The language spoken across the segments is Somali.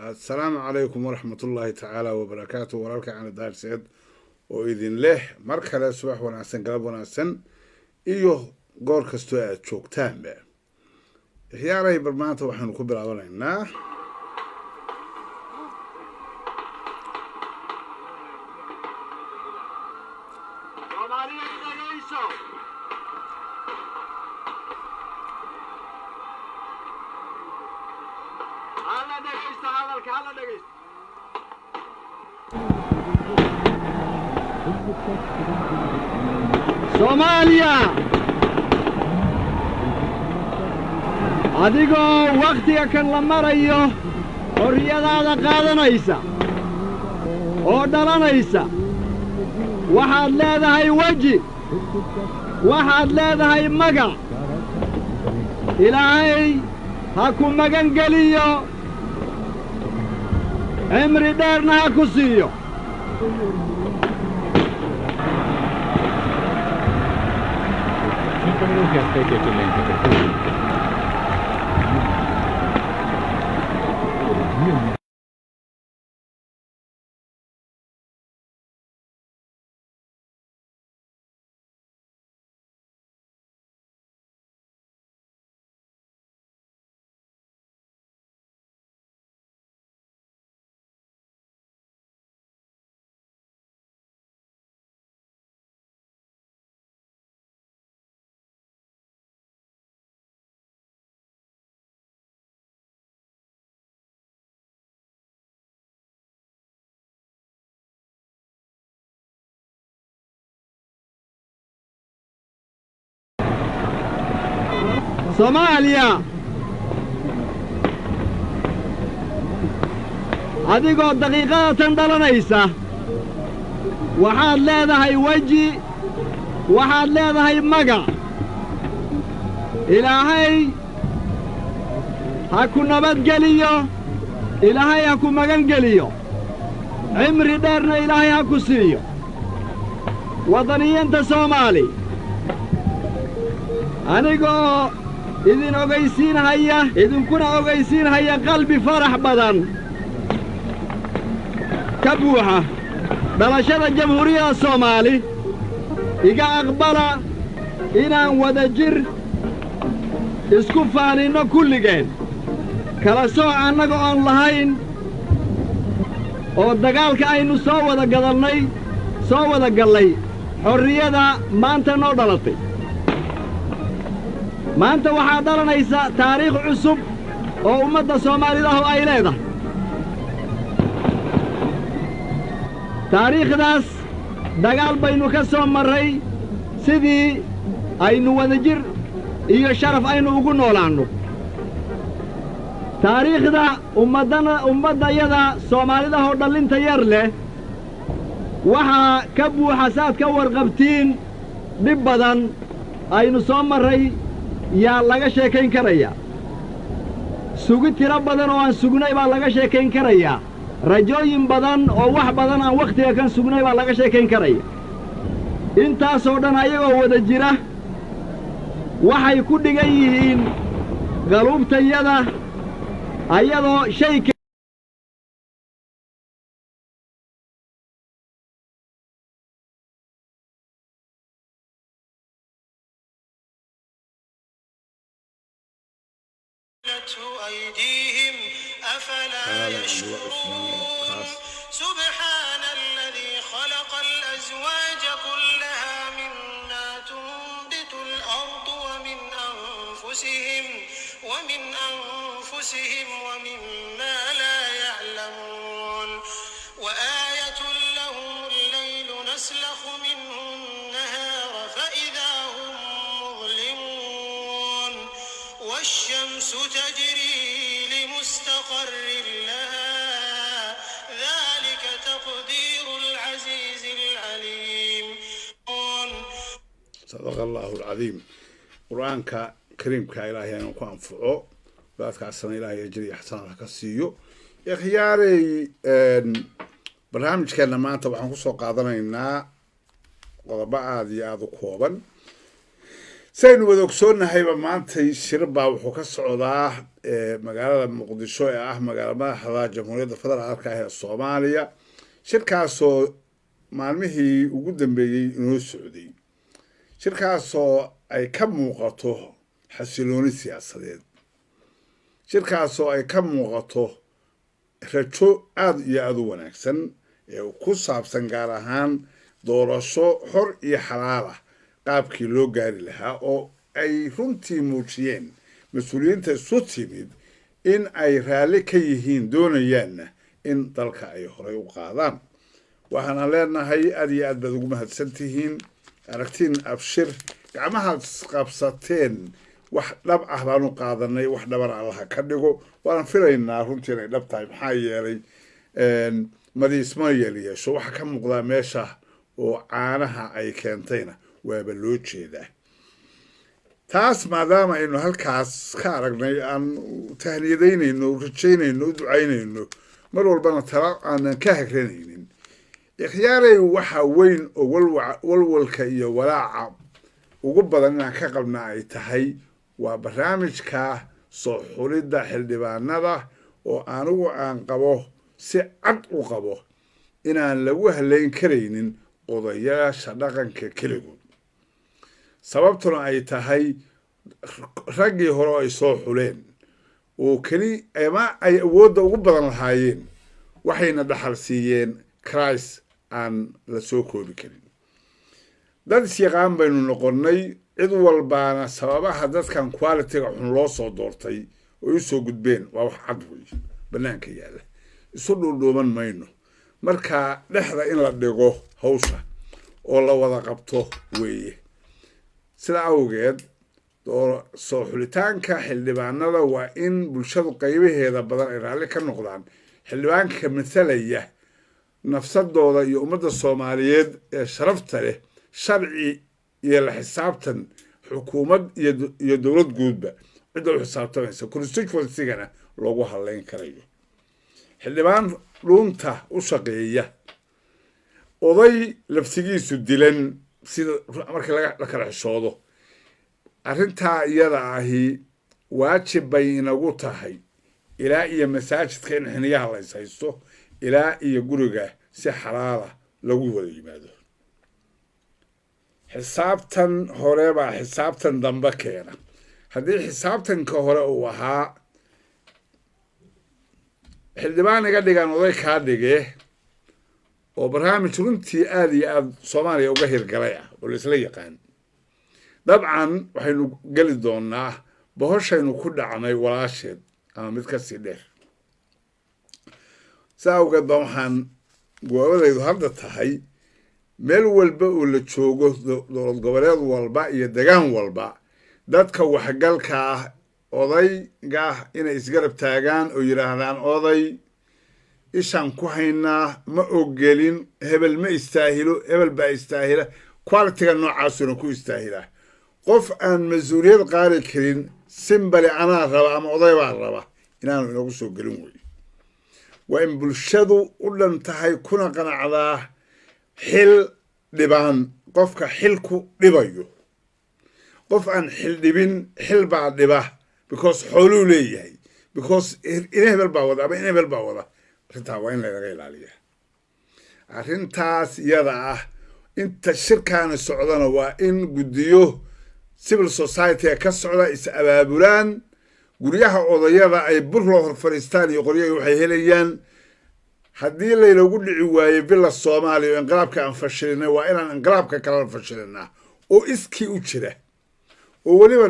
السلام عليكم ورحمة الله تعالى وبركاته ورالك عن الدار سيد وإذن له مركلة صباح ونعسن قلب ونعسن إيوه قور كستوى تشوكتان بي خياري برمانتا وحن كبير أولينا Soomaaliya adigoo wakhtiga kan la marayo xorriyadaada qaadanaysa oo dhalanaysa waxaad leedahay weji waxaad leedahay magac ilaahay ha ku magan geliyo cimri dheerna ha ku siiyo Che aspetti eccellente per cui Soomaaliya adigoo daqiiqadatan dhalanaysa waxaad leedahay weji waxaad leedahay magac ilaahay ha ku nabadgeliyo ilaahay ha ku magan geliyo cimri dheerna ilaahay ha ku siiyo waddaniyiinta Soomaali anigoo idinkuna ogaysiinhaya qalbi farax badan ka buuxa dhalashada jamhuuriyadda Soomaali iga aqbala inaan wada jir isku faaninno kulligeen kala sooc annaga oon lahayn oo dagaalka aynu soo wada gallay xorriyada maanta noo dhalatay maanta waxaa dhalanaysa taariikh cusub oo ummadda Soomaalidahu ay leedahay taariikhdaas dagaal baynu ka soo marray sidii aynu wadajir iyo sharaf aynu ugu noolaanno taariikhda ummaddayada Soomaalidahoo dhallinta yar leh waxaa ka buuxa saad ka warqabtiin dhib badan aynu soo marray yaa laga sheekayn karayaa sugi tiro badan oo aan sugnay baa laga sheekayn karayaa rajooyin badan oo wax badan aan wakhtiga kan sugnay baa laga sheekayn karaya intaasoo dhan ayagoo wada jira waxay ku dhigan yihiin qaluubtayada ayadoo shay أيديهم أفلا يشكرون سبحان الذي خلق الأزواج كلها مما تنبت الأرض ومن أنفسهم ومما لا يعلمون وآية لهم الليل نسلخ منه النهار فإذا هم مظلمون والشمس تجري لمستقر لها ذلك تقدير العزيز العليم صدق الله العظيم قرآنك كريم كإلهي أنكو أنفعه بعدك عسنا إلهي يجري حسنا كسيو يا خياري برنامج كان ما طبعا قصة قادرنا إننا قضباء هذه كوبا saynu wada ogsoonnahayba maantay shir baa wuxuu ka socdaa magaalada muqdisho ee ah magaala madaxda jamhuuriyadda federaalka ah ee soomaaliya shirkaasoo maalmihii ugu dambeeyey inoo socday shirkaasoo ay ka muuqato xasilooni siyaasadeed shirkaasoo ay ka muuqato rajo aada iyo aada u wanaagsan ee ku saabsan gaar ahaan doorasho xor iyo xalaal ah qaabkii loo gaari lahaa oo ay runtii muujiyeen mas-uuliyiinta isu timid in ay raalli ka yihiin doonayaanna in dalka ay horey u qaadaan waxaana leenahay aada iyo aad baad ugu mahadsan tihiin aragtiin abshir gacmahaad qabsateen wax dhab ah baanu qaadanay wax dhabar allaha ka dhigo waan filaynaa runtii inay dhab tahay maxaa yeelay madiisma yeelyeesho waxa ka muuqdaa meesha oo caanaha ay keentayna waaba loo jeedaa taas maadaama aynu halkaas ka aragnay aan tahniyadaynayno rajaynayno u ducaynayno mar walbana tala aanan ka hagranaynin ikhtiyaaray waxa weyn oo walwalka iyo walaaca ugu badan inaan ka qabna ay tahay waa barnaamijka soo xulidda xildhibaanada oo anigu aan qabo si cad u qabo inaan lagu halayn karaynin odayaasha dhaqanka keligood sababtuna ay tahay raggii hore ay soo xuleen oo keli ama ay awoodda ugu badan lahaayeen waxayna dhaxal siiyeen Christ aan la soo koobi karin dad isyaqaan baynu noqonnay cid walbaana sababaha dadkan quality-ga xun loo soo doortay oo u soo gudbeen waa wax cad wey bannaanka yaalla isu dhuudhuuban mayno marka dhexda in la dhigo hawsha oo la wada qabto weeye sida awgeed soo xulitaanka xildhibaanada waa in bulshadu qaybaheeda badan ay raalli ka noqdaan xildhibaanka matalaya nafsadooda iyo ummadda soomaaliyeed ee sharafta leh sharci iyo la xisaabtan xukuumad iyo dowlad guudba cidda u xisaabtamaysa constituency-gana loogu halayn karayo xildhibaan dhuunta u shaqeeya oday laftigiisu dilan sida markii la kala xishoodo arrintaa iyada ahi waajib bay inagu tahay ilaa iyo masaajidka in xiniyaha la ishaysto ilaa iyo guriga si xalaala lagu wada yimaado xisaabtan hore baa xisaabtan dambe keena haddii xisaabtanka hore uu ahaa xildhibaan iga dhigaan oday kaa dhige oo barnaamij runtii aada iyo aada soomaaliya uga hirgalay ah oo laisla yaqaan dabcan waxaynu geli doonaa bohoshaynu ku dhacnay walaasheed ama mid kasii dheer saa awgeed baa waxaan goobadaydu hadda tahay meel walba oo la joogo dowlad goboleed walba iyo degaan walba dadka waxgalka ah odayga inay isgarab taagaan oo yidhaahdaan oday ishaan ku haynaa ma ogelin hebel ma istaahilo hebel baa istaahila quality-ga noocaasuna ku istaahila qof aan mas-uuliyad qaari karin simbali anaa raba ama oday baa raba inaanu inagu soo gelin wey waa in bulshadu u dhan tahay kuna qanacdaa xil dhibaan qofka xilku dhibayo qof aan xil dhibin xil baa dhiba because xooluu leeyahay because ina hebel baa wada ama ina hebel baa wada arrintaa waa in lanaga ilaaliya arrintaas iyada ah inta shirkaana socdana waa in guddiyo civil society ka socda is abaabulaan guryaha odayada ay bur loo hor fadhiistaan iyo qoryaha waxay helayaan haddii laynagu dhici waayo villa soomaaliya oo inqilaabka aan fashilinay waa inaan inqilaabka kalena fashilinaa oo iskii u jira oo weliba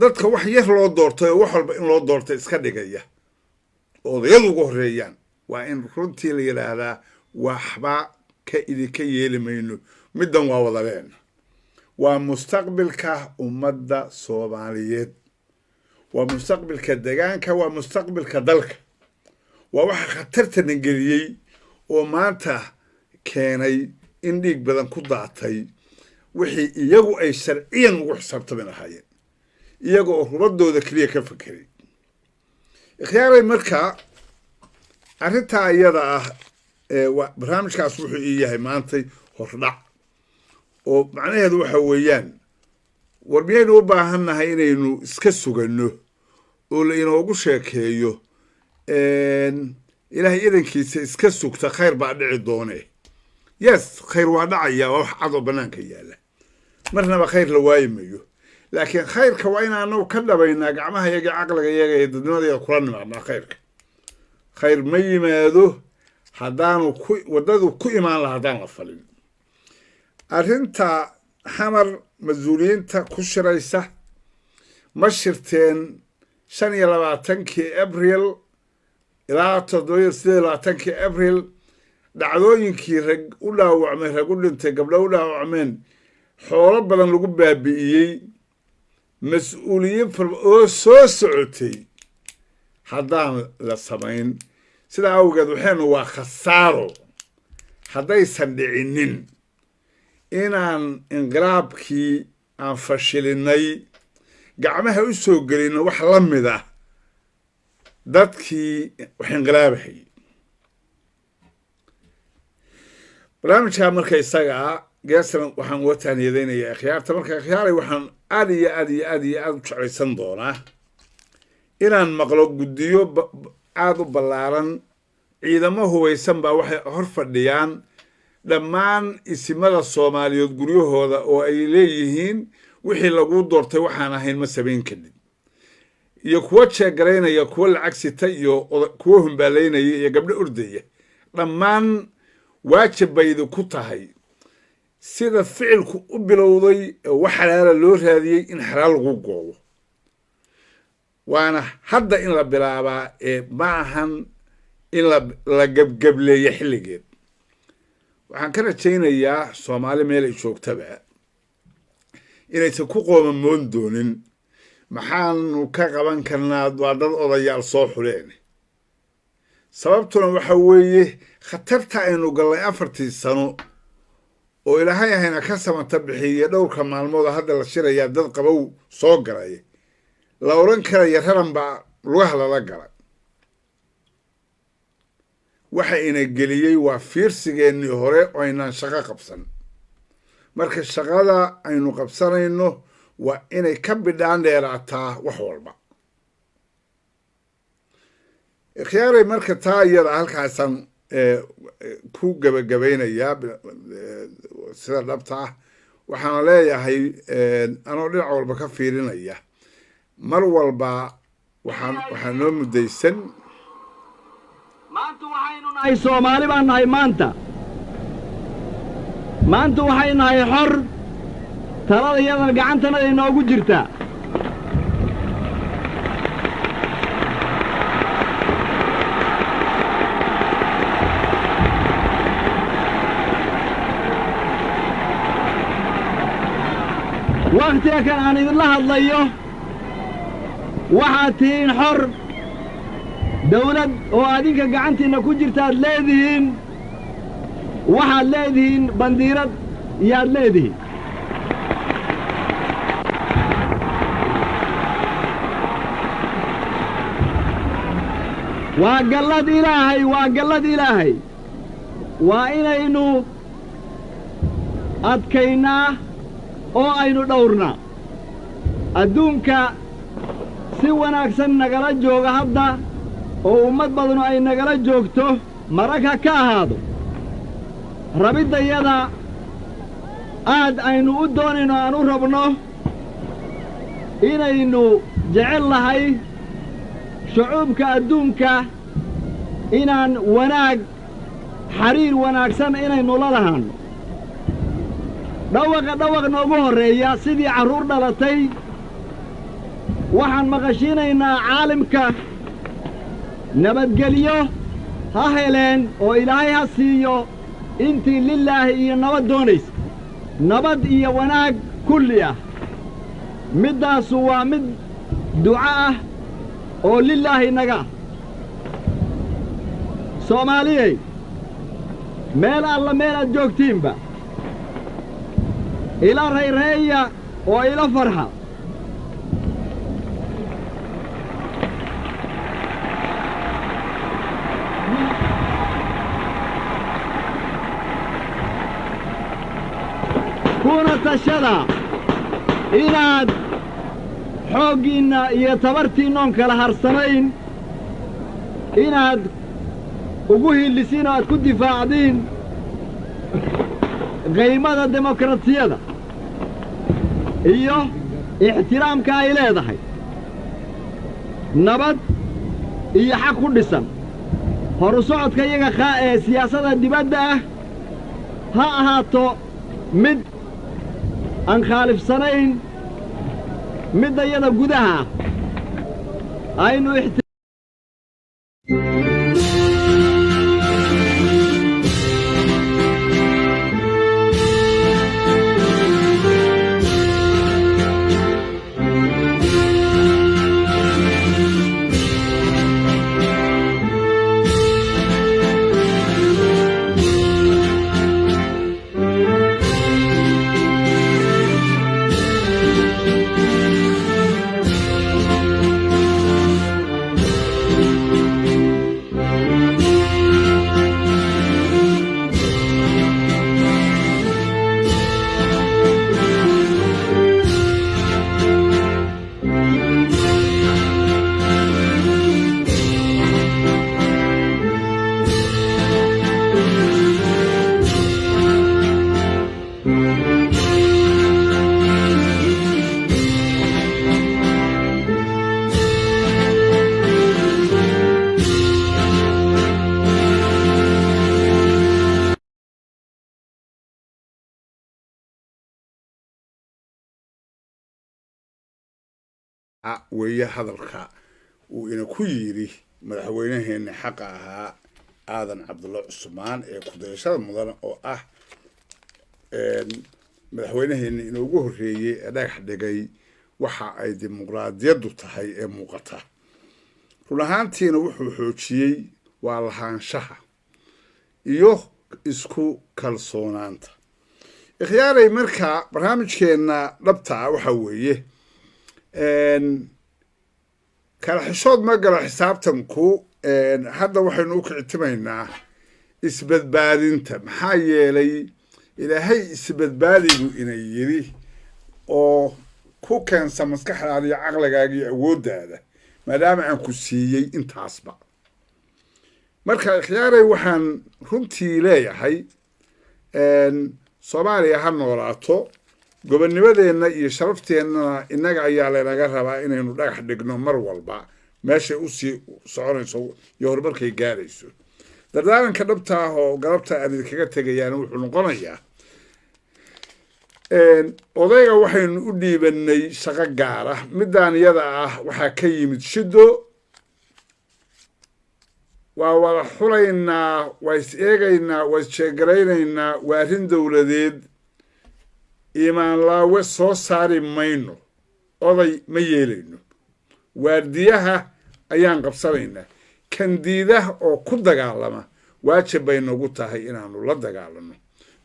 dadka wax yar loo doortay oo wax walba in loo doortay iska dhigaya oo odayadu uga horreeyaan waa in runtii la yidhaahdaa waxba ka idinka yeeli mayno middan waa wadaleen waa mustaqbilka ummadda soomaaliyeed waa mustaqbilka degaanka waa mustaqbilka dalka waa waxa khatartana geliyey oo maanta keenay in dhiig badan ku daatay wixii iyagu ay sharciyan ugu xisaabtami lahaayeen iyaga oo rubadooda keliya ka fakeray ikhtiyaaray markaa arrintaa iyada ah barnaamijkaas wuxuu ii yahay maantay hordhac oo macnaheedu waxa weeyaan war miyaynu u baahannahay inaynu iska suganno oo la inoogu sheekeeyo ilaahay idankiisa iska sugta khayr baa dhici doone yes khayr waa dhacaya waa wax cad oo bannaanka yaalla marnaba khayr la waayi mayo laakiin khayrka waa inaanu ka dhabaynaa gacmaha yaga caqliga yaga iyo dadnimadayda kula nimaadnaa khayrka khayr ma yimaado haddaanu waddadu ku imaan laha haddaan la falin arrinta xamar mas-uuliyiinta ku shiraysa ma shirteen 25 abril ilaa 7 abril dhacdooyinkii rag u dhaawacmay rag u dhintay gabdho u dhaawacmeen xoolo badan lagu baabi'iyey mas-uuliyiin oo soo socotay haddaan la samayn sidaa awgeed waxaynu waa khasaaro haddaysan dhicinin inaan inqilaabkii aan fashilinay gacmaha u soo gelinno wax la mid ah dadkii wax inqilaabahayay barnaamijkaa marka isaga ah geestan waxaan uga taaniyadaynayaa akhyaarta marka akhyaaray waxaan aad iyo aad iyo aad iyo aad u jeclaysan doonaa inaan maqlo guddiyo aad u ballaaran ciidamo hubaysan baa waxay hor fadhiyaan dhammaan isimada soomaaliyeed guryahooda oo ay leeyihiin wixii lagu doortay waxaan ahayn ma samayn karin iyo kuwa jeegaraynaya kuwa lacag sita iyo kuwa humbaalaynaya iyo gabdho ordaya dhammaan waajib baydu ku tahay sida ficilku u bilowday wax xalaala loo raadiyey in xalaal lagu goobo waana hadda in la bilaabaa ma ahan in la gebgebleeyo xilligeed waxaan ka rajaynayaa soomaali meel ay joogtaba inaysan ku qoomamoon doonin maxaanu ka qaban karnaa waa dad odayaal soo xuleen sababtuna waxa weeye khatarta aynu gallay 4 sano oo ilaahay ahayna ka samata bixiye dhowrka maalmood hadda la shirayaa dad qabow soo galay la oran karaya raran baa lugaha lala galay waxa ina geliyey waa fiirsigeennii hore oo aynaan shaqo qabsan marka shaqada aynu qabsanayno waa inay ka bidhaan dheeraataa wax walba ikhyaaray marka taa iyada halkaasaan ku gabagabaynayaa sida dhabta ah waxaana leeyahay anoo dhinac walba ka fiirinaya mar walba waxaa noo muddaysan maanta waxaynu nahay soomaali baan nahay maanta waxay nahay xor talada yadan gacantanada inoogu jirtaa wakhtiga kan aan idinla hadlayo waxaad tihiin xor dawlad oo adinka gacantiinna ku jirtaad leedihiin waxaad leedihiin bandiirad iyaad leedihiin waa gallad ilaahay waa inaynu adkaynaa oo aynu dhowrnaa adduunka si wanaagsan nagala jooga hadda oo ummad badanu ay nagala joogto marag ha ka ahaado rabiddayada aad aynu u doonayno aan u rabno inaynu jecel nahay shucuubka adduunka inaan xiriir wanaagsan inaynu la lahaanno dhawaq noogu horreeya sidii carruur dhalatay waxaan maqashiinaynaa caalimka nabadgelyo ha heleen oo ilaahay ha siiyo intii lilaahi iyo nabad doonaysa nabad iyo wanaag kulli ah middaasu waa mid duco ah oo lilaahi naga ah soomaaliyey meel alla meel aad joogtiinba ila rayreeya oo ila farxa kuna tashada inaad xooggiinna iyo tabartiinnoon kala harsanayn inaad ugu hillisiin oo aad ku difaacdiin qiimada demokratiyada iyo ixtiraamka ay leedahay nabad iyo xaq ku dhisan horu socodka iyaga ee siyaasadda dibadda ah ha ahaato mid aan khaalifsanayn midda iyada gudaha ah aynu weeye hadalka uu ina ku yiri madaxweynaheena xaqa ahaa aadan cabdulla cusmaan ee ku dayashada mudan oo ah madaxweynaheena inoogu horreeyey ee dhagax dhigay waxa ay dimuqraadiyaddu tahay ee muuqata run ahaantiina wuxuu xoojiyey waa lahaanshaha iyo isku kalsoonaanta ikhyaaray markaa barnaamijkeenna dhabta ah waxa weeye kala xishood ma galo xisaabtanku hadda waxaynu u kicitimaynaa isbadbaadinta maxaa yeelay ilaahay isbadbaadigu inay yidhi oo ku keensa maskaxdaada iyo caqligaaga iyo awooddaada maadaama aan ku siiyey intaasba marka ikhyaaray waxaan runtii leeyahay soomaaliya ha noolaato gobonnimadeenna iyo sharafteenna innaga ayaa laynaga rabaa inaynu dhagax dhigno mar walba meeshay usii soconayso iyo horumarkay gaarayso dardaaranka dhabta ah oo galabta aan idinkaga tegayaana wuxuu noqonayaa odayga waxaynu u dhiibanay shaqo gaara middaan iyada ah waxaa ka yimid shido waa wada xulaynaa waa is eegaynaa waa isjeegaraynaynaa waa arrin dowladeed iimaan laawe soo saari mayno oday ma yeelayno waardiyaha ayaan qabsanaynaa kandiidaha oo ku dagaalama waajib bay nagu tahay inaanu la dagaalano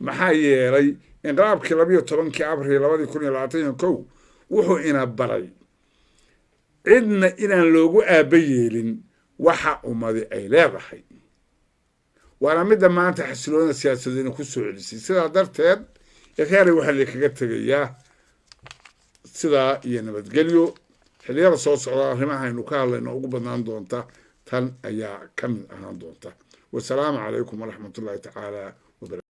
maxaa yeelay inqilaabkii 12 abriil 2021 wuxuu ina baray cidna inaan loogu aaba yeelin waxa ummadi ay leedahay waana midda maanta xasiloona siyaasadeena ku soo celisay sidaa darteed ikhyaaray waxaa laydinkaga tegayaa sidaa iyo nabadgelyo xilliyada soo socda arrimaha aynu ka hadlayno ugu badnaan doonta tan ayaa ka mid ahaan doonta wasalaamu calaykum waraxmatullaahi tacaala wabarakatu